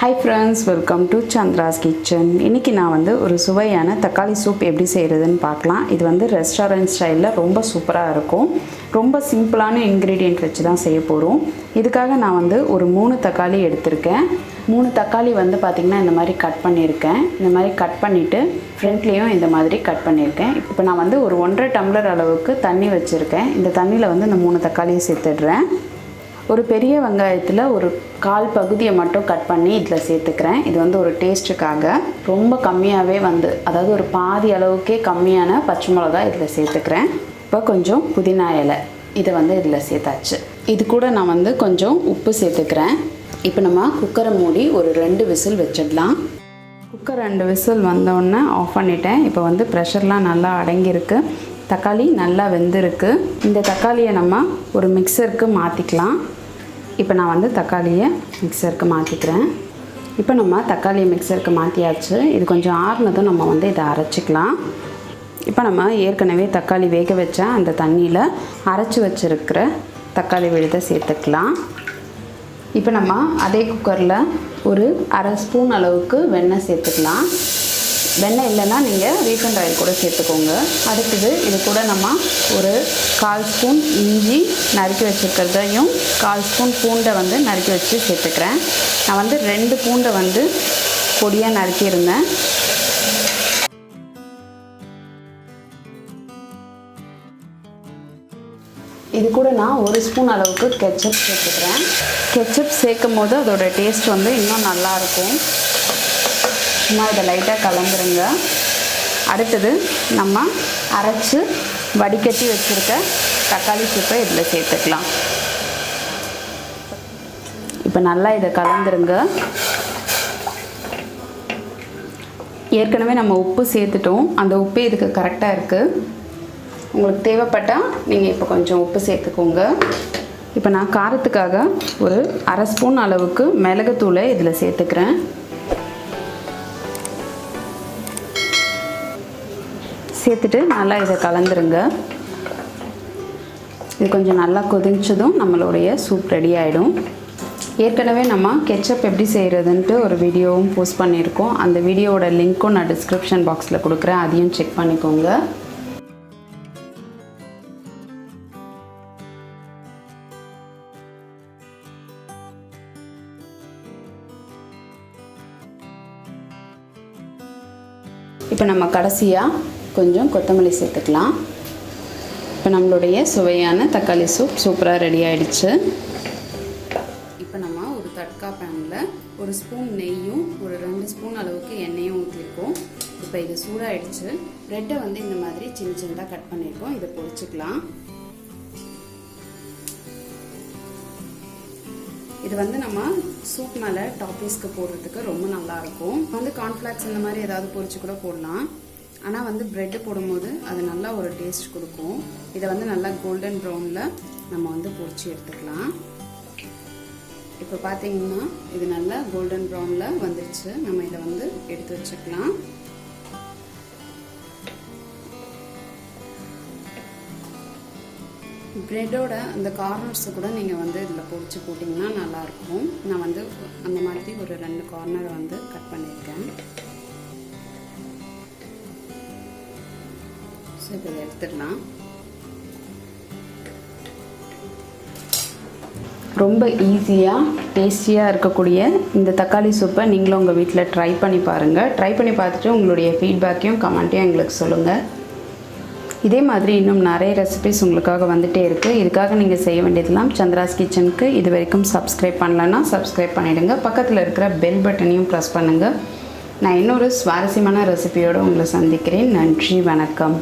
Hi friends, welcome to Chandra's Kitchen. இன்னைக்கு நான் வந்து ஒரு சுவையான தக்காளி சூப் எப்படி செய்யறதுன்னு பார்க்கலாம். இது வந்து ரெஸ்டாரன்ட் ஸ்டைல்ல ரொம்ப சூப்பரா இருக்கும். ரொம்ப சிம்பிளான இன்கிரிடியன்ட் வச்சு தான் செய்ய போறோம். இதுக்காக நான் வந்து ஒரு 3 தக்காளி எடுத்துர்க்கேன். 3 தக்காளி வந்து பாத்தீங்கன்னா இந்த மாதிரி கட் பண்ணிருக்கேன். இந்த மாதிரி கட் பண்ணிட்டு ஃப்ரண்ட்லயும் இந்த மாதிரி கட் பண்ணிருக்கேன். இப்போ நான் வந்து ஒரு 1.5 டம்ளர் அளவுக்கு தண்ணி வச்சிருக்கேன். இந்த தண்ணில வந்து இந்த 3 தக்காளியை சேர்த்துடுறேன். ஒரு பெரிய வெங்காயத்துல ஒரு 1/4 பகுதியை மட்டும் கட் பண்ணி இதல சேர்த்துக்கிறேன். இது வந்து ஒரு டேஸ்ட்டுக்காக ரொம்ப கம்மியாவே வந்து அதாவது ஒரு பாதி அளவுக்கே கம்மியான பச்சை மிளகாய் இதல சேர்த்துக்கிறேன். இப்போ கொஞ்சம் புதினா இலை இத வந்து இதல சேர்த்தாச்சு. இது கூட நான் வந்து கொஞ்சம் உப்பு சேர்த்துக்கிறேன். இப்போ நம்ம குக்கரை மூடி ஒரு 2 விசில் வெச்சிடலாம். குக்கர் 2 விசில் வந்த உடனே ஆஃப் பண்ணிட்டேன். இப்போ வந்து பிரஷர்லாம் நல்லா அடங்கி இருக்கு. தக்காளி நல்லா வெந்திருக்கு. இந்த தக்காளியை நம்ம ஒரு மிக்ஸருக்கு மாத்திக்கலாம். இப்போ நான் வந்து தக்காளியை மிக்ஸருக்கு மாத்திக்கிறேன். இப்போ நம்ம தக்காளியை மிக்ஸருக்கு மாத்தியாச்சு. இது கொஞ்சம் ஆறுனதும் நம்ம வந்து இதை அரைச்சிக்கலாம். இப்போ நம்ம ஏற்கனவே தக்காளி வேக வச்ச அந்த தண்ணியில் அரைச்சி வச்சிருக்கிற தக்காளி விழுதை சேர்த்துக்கலாம். இப்போ நம்ம அதே குக்கரில் ஒரு 1/2 ஸ்பூன் அளவுக்கு வெண்ணெய் சேர்த்துக்கலாம். வெண்ணெய் இல்லைன்னா நீங்கள் ரீஃபைண்ட் ஆயில் கூட சேர்த்துக்கோங்க. அடுத்தது இது கூட நம்ம ஒரு 1/4 ஸ்பூன் இஞ்சி நறுக்கி வச்சுருக்கிறதையும் 1/4 ஸ்பூன் பூண்டை வந்து நறுக்கி வச்சு சேர்த்துக்கிறேன். நான் வந்து 2 பூண்டை வந்து பொடியாக நறுக்கியிருந்தேன். இது கூட நான் 1 ஸ்பூன் அளவுக்கு கெச்சப் சேர்த்துக்கிறேன். கெச்சப் சேர்க்கும் போது அதோட டேஸ்ட் வந்து இன்னும் நல்லாயிருக்கும். சும்மா இதை லைட்டாக கலந்துருங்க. அடுத்தது நம்ம அரைச்சி வடிகட்டி வச்சுருக்க தக்காளி சூப்பை இதில் சேர்த்துக்கலாம். இப்போ நல்லா இதை கலந்துருங்க. ஏற்கனவே நம்ம உப்பு சேர்த்துட்டோம். அந்த உப்பு இதுக்கு கரெக்டாக இருக்குது. உங்களுக்கு தேவைப்பட்டால் நீங்கள் இப்போ கொஞ்சம் உப்பு சேர்த்துக்கோங்க. இப்போ நான் காரத்துக்காக ஒரு 1/2 ஸ்பூன் அளவுக்கு மிளகுத்தூளை இதில் சேர்த்துக்கிறேன். சேர்த்துட்டு நல்லா இதை கலந்துருங்க. இது கொஞ்சம் நல்லா கொதிச்சதும் நம்மளுடைய சூப் ரெடி ஆகிடும். ஏற்கனவே நம்ம கெச்சப் எப்படி செய்கிறதுன்ட்டு ஒரு வீடியோவும் போஸ்ட் பண்ணியிருக்கோம். அந்த வீடியோவோட லிங்க்கும் நான் டிஸ்கிரிப்ஷன் பாக்ஸில் கொடுக்குறேன். அதையும் செக் பண்ணிக்கோங்க. இப்போ நம்ம கடைசியாக கொஞ்சம் கொத்தமல்லி சேர்த்துக்கலாம். இப்போ நம்மளுடைய சுவையான தக்காளி சூப் சூப்பராக ரெடி ஆகிடுச்சு. இப்போ நம்ம ஒரு தட்கா பேனில் ஒரு ஸ்பூன் நெய்யும் ஒரு 2 ஸ்பூன் அளவுக்கு எண்ணெயும் ஊற்றிருக்கோம். இப்போ இது சூடாகிடுச்சு. ப்ரெட்டை வந்து இந்த மாதிரி சின்ன சின்னதாக கட் பண்ணியிருக்கோம். இதை பொரிச்சுக்கலாம். இது வந்து நம்ம சூப் மேலே டாப்பிங்ஸ்க்கு போடுறதுக்கு ரொம்ப நல்லாயிருக்கும். வந்து கார்ன்ஃப்ளாக்ஸ் இந்த மாதிரி ஏதாவது பொரிச்சு கூட போடலாம். ஆனால் வந்து ப்ரெட்டு போடும்போது அது நல்லா ஒரு டேஸ்ட் கொடுக்கும். இதை வந்து நல்லா கோல்டன் ப்ரௌனில் நம்ம வந்து பொரிச்சு எடுத்துக்கலாம். இப்போ பார்த்தீங்கன்னா இது நல்லா கோல்டன் ப்ரௌனில் வந்துருச்சு. நம்ம இதை வந்து எடுத்து வச்சுக்கலாம். ப்ரெட்டோட அந்த கார்னர்ஸை கூட நீங்கள் வந்து இதில் பொரிச்சு போட்டிங்கன்னா நல்லாயிருக்கும். நான் வந்து அந்த மாதிரி ஒரு 2 கார்னரை வந்து கட் பண்ணியிருக்கேன். ஸோ இப்போ இதை எடுத்துடலாம். ரொம்ப ஈஸியாக டேஸ்டியாக இருக்கக்கூடிய இந்த தக்காளி சூப்பை நீங்களும் உங்கள் வீட்டில் ட்ரை பண்ணி பாருங்கள். ட்ரை பண்ணி பார்த்துட்டு உங்களுடைய ஃபீட்பேக்கையும் கமெண்ட்டையும் எங்களுக்கு சொல்லுங்கள். இதே மாதிரி இன்னும் நிறைய ரெசிபிஸ் உங்களுக்காக வந்துட்டே இருக்குது. இதுக்காக நீங்கள் செய்ய வேண்டியதெல்லாம் சந்திராஸ் கிச்சனுக்கு இது வரைக்கும் சப்ஸ்கிரைப் பண்ணலன்னா சப்ஸ்கிரைப் பண்ணிவிடுங்க. பக்கத்தில் இருக்கிற பெல் பட்டனையும் ப்ரெஸ் பண்ணுங்கள். நான் இன்னொரு சுவாரஸ்யமான ரெசிபியோடு உங்களை சந்திக்கிறேன். நன்றி, வணக்கம்.